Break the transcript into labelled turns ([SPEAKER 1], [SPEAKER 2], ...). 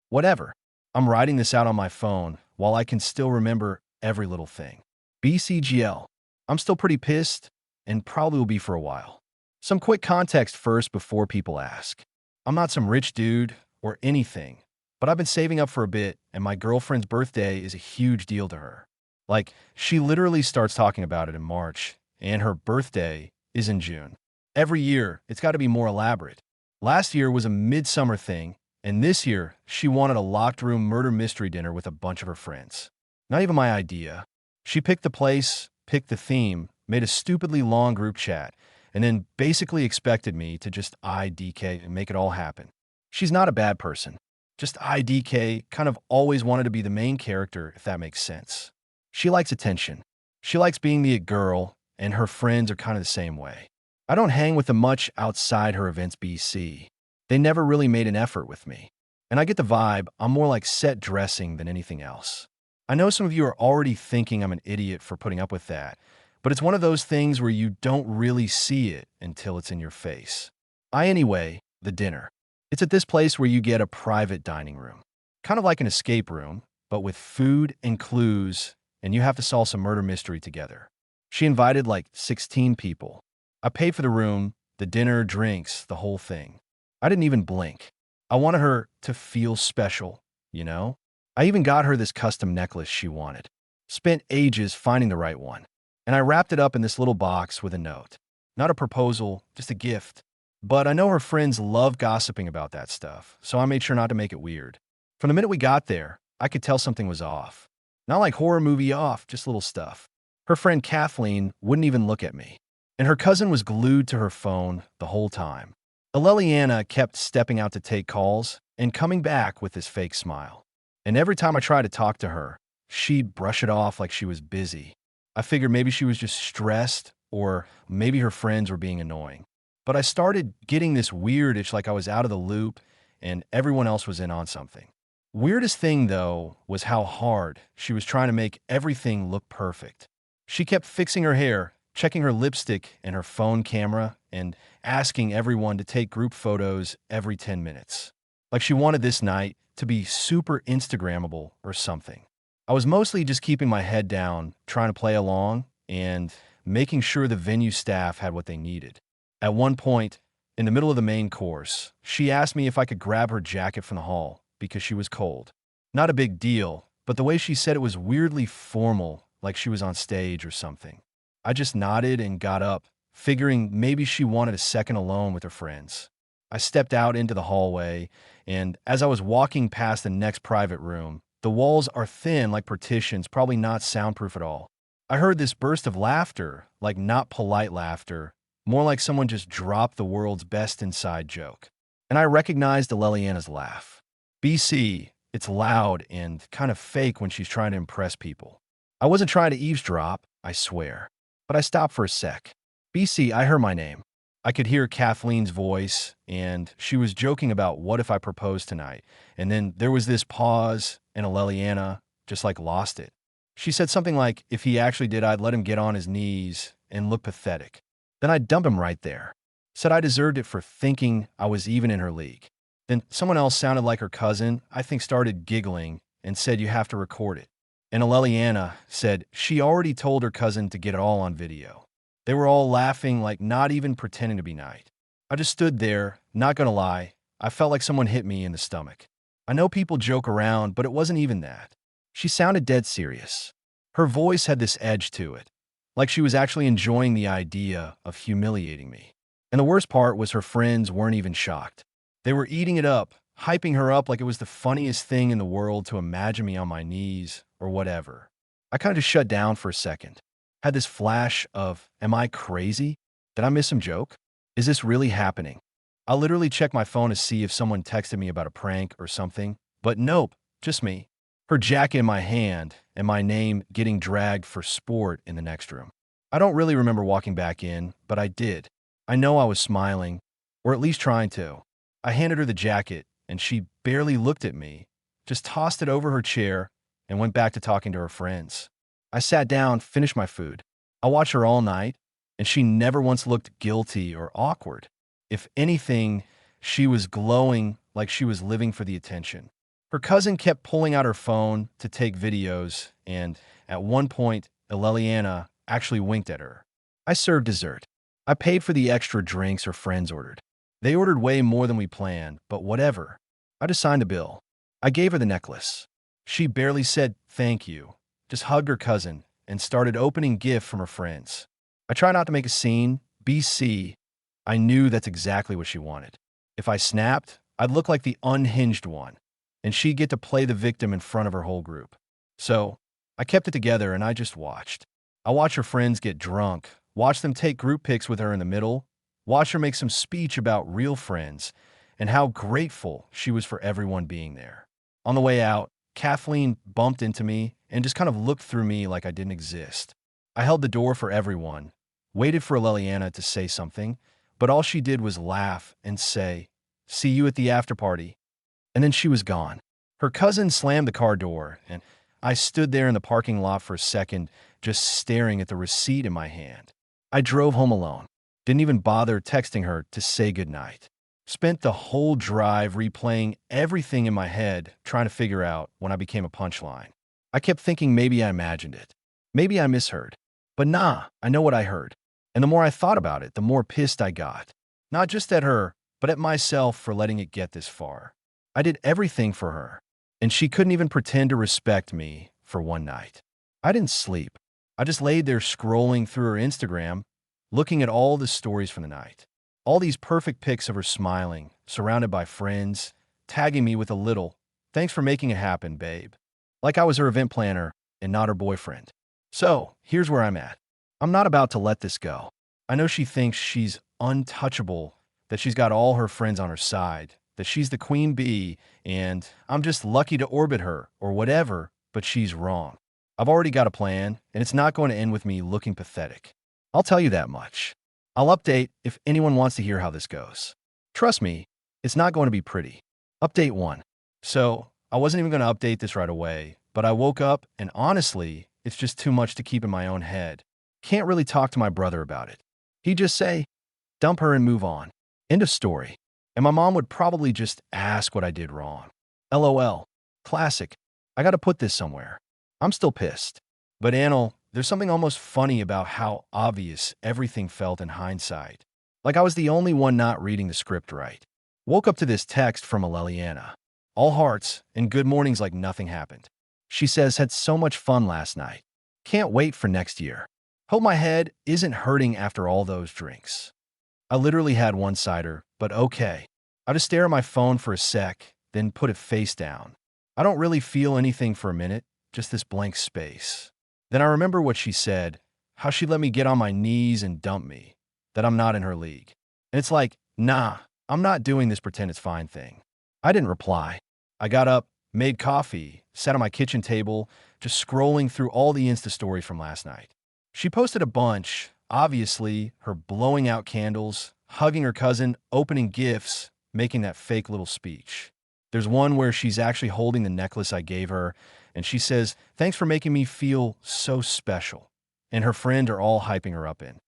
[SPEAKER 1] Whatever. I'm writing this out on my phone while I can still remember every little thing. BCGL. I'm still pretty pissed and probably will be for a while. Some quick context first before people ask. I'm not some rich dude or anything, but I've been saving up for a bit, and my girlfriend's birthday is a huge deal to her. Like, she literally starts talking about it in March, and her birthday is in June. Every year, it's got to be more elaborate. Last year was a midsummer thing, and this year, she wanted a locked room murder mystery dinner with a bunch of her friends. Not even my idea. She picked the place, picked the theme, made a stupidly long group chat, and then basically expected me to just IDK and make it all happen. She's not a bad person. Just IDK kind of always wanted to be the main character, if that makes sense. She likes attention. She likes being the it girl, and her friends are kind of the same way. I don't hang with them much outside her events BC. They never really made an effort with me. And I get the vibe I'm more like set dressing than anything else. I know some of you are already thinking I'm an idiot for putting up with that, but it's one of those things where you don't really see it until it's in your face. Anyway, the dinner. It's at this place where you get a private dining room. Kind of like an escape room, but with food and clues, and you have to solve some murder mystery together. She invited like 16 people. I paid for the room, the dinner, drinks, the whole thing. I didn't even blink. I wanted her to feel special, you know? I even got her this custom necklace she wanted. Spent ages finding the right one. And I wrapped it up in this little box with a note. Not a proposal, just a gift. But I know her friends love gossiping about that stuff, so I made sure not to make it weird. From the minute we got there, I could tell something was off. Not like horror movie off, just little stuff. Her friend Kathleen wouldn't even look at me. And her cousin was glued to her phone the whole time. Aleliana kept stepping out to take calls and coming back with this fake smile. And every time I tried to talk to her, she'd brush it off like she was busy. I figured maybe she was just stressed, or maybe her friends were being annoying. But I started getting this weird itch like I was out of the loop and everyone else was in on something. Weirdest thing, though, was how hard she was trying to make everything look perfect. She kept fixing her hair, checking her lipstick and her phone camera, and asking everyone to take group photos every 10 minutes. Like she wanted this night to be super Instagrammable or something. I was mostly just keeping my head down, trying to play along, and making sure the venue staff had what they needed. At one point, in the middle of the main course, she asked me if I could grab her jacket from the hall because she was cold. Not a big deal, but the way she said it was weirdly formal, like she was on stage or something. I just nodded and got up, figuring maybe she wanted a second alone with her friends. I stepped out into the hallway, and as I was walking past the next private room, the walls are thin like partitions, probably not soundproof at all. I heard this burst of laughter, like not polite laughter, more like someone just dropped the world's best inside joke. And I recognized Aleliana's laugh. BC, it's loud and kind of fake when she's trying to impress people. I wasn't trying to eavesdrop, I swear. But I stopped for a sec. BC, I heard my name. I could hear Kathleen's voice, and she was joking about what if I proposed tonight. And then there was this pause, and Aleliana just like lost it. She said something like, if he actually did, I'd let him get on his knees and look pathetic. Then I'd dump him right there. Said I deserved it for thinking I was even in her league. Then someone else sounded like her cousin, I think started giggling and said you have to record it. And Aleliana said she already told her cousin to get it all on video. They were all laughing, like not even pretending to be nice. I just stood there, not gonna lie, I felt like someone hit me in the stomach. I know people joke around, but it wasn't even that. She sounded dead serious. Her voice had this edge to it, like she was actually enjoying the idea of humiliating me. And the worst part was her friends weren't even shocked. They were eating it up, hyping her up like it was the funniest thing in the world to imagine me on my knees or whatever. I kind of just shut down for a second. Had this flash of, am I crazy? Did I miss some joke? Is this really happening? I literally checked my phone to see if someone texted me about a prank or something, but nope, just me. Her jacket in my hand and my name getting dragged for sport in the next room. I don't really remember walking back in, but I did. I know I was smiling, or at least trying to. I handed her the jacket, and she barely looked at me, just tossed it over her chair, and went back to talking to her friends. I sat down, finished my food. I watched her all night, and she never once looked guilty or awkward. If anything, she was glowing like she was living for the attention. Her cousin kept pulling out her phone to take videos, and at one point, Eleliana actually winked at her. I served dessert. I paid for the extra drinks her friends ordered. They ordered way more than we planned, but whatever. I just signed a bill. I gave her the necklace. She barely said thank you, just hugged her cousin, and started opening gifts from her friends. I try not to make a scene. BC, I knew that's exactly what she wanted. If I snapped, I'd look like the unhinged one, and she'd get to play the victim in front of her whole group. So, I kept it together and I just watched. I watched her friends get drunk, watched them take group pics with her in the middle, watched her make some speech about real friends, and how grateful she was for everyone being there. On the way out, Kathleen bumped into me and just kind of looked through me like I didn't exist. I held the door for everyone, waited for Leliana to say something, but all she did was laugh and say, "See you at the after party." And then she was gone. Her cousin slammed the car door, and I stood there in the parking lot for a second, just staring at the receipt in my hand. I drove home alone. Didn't even bother texting her to say goodnight. Spent the whole drive replaying everything in my head, trying to figure out when I became a punchline. I kept thinking maybe I imagined it. Maybe I misheard. But nah, I know what I heard. And the more I thought about it, the more pissed I got. Not just at her, but at myself for letting it get this far. I did everything for her, and she couldn't even pretend to respect me for one night. I didn't sleep. I just laid there scrolling through her Instagram, looking at all the stories from the night. All these perfect pics of her smiling, surrounded by friends, tagging me with a little, "Thanks for making it happen, babe." Like I was her event planner and not her boyfriend. So, here's where I'm at. I'm not about to let this go. I know she thinks she's untouchable, that she's got all her friends on her side, that she's the queen bee, and I'm just lucky to orbit her, or whatever, but she's wrong. I've already got a plan, and it's not going to end with me looking pathetic. I'll tell you that much. I'll update if anyone wants to hear how this goes. Trust me, it's not going to be pretty. Update 1. So, I wasn't even going to update this right away, but I woke up, and honestly, it's just too much to keep in my own head. Can't really talk to my brother about it. He'd just say, dump her and move on. End of story. And my mom would probably just ask what I did wrong. LOL. Classic. I gotta put this somewhere. I'm still pissed. But Anil, there's something almost funny about how obvious everything felt in hindsight. Like I was the only one not reading the script right. Woke up to this text from Leliana. All hearts and good mornings like nothing happened. She says, had so much fun last night. Can't wait for next year. Hope my head isn't hurting after all those drinks. I literally had one cider, but okay. I just stare at my phone for a sec, then put it face down. I don't really feel anything for a minute, just this blank space. Then I remember what she said, how she let me get on my knees and dump me, that I'm not in her league. And it's like, nah, I'm not doing this pretend it's fine thing. I didn't reply. I got up, made coffee, sat on my kitchen table, just scrolling through all the Insta stories from last night. She posted a bunch, obviously, her blowing out candles, hugging her cousin, opening gifts, making that fake little speech. There's one where she's actually holding the necklace I gave her, and she says, "Thanks for making me feel so special." And her friend are all hyping her up in.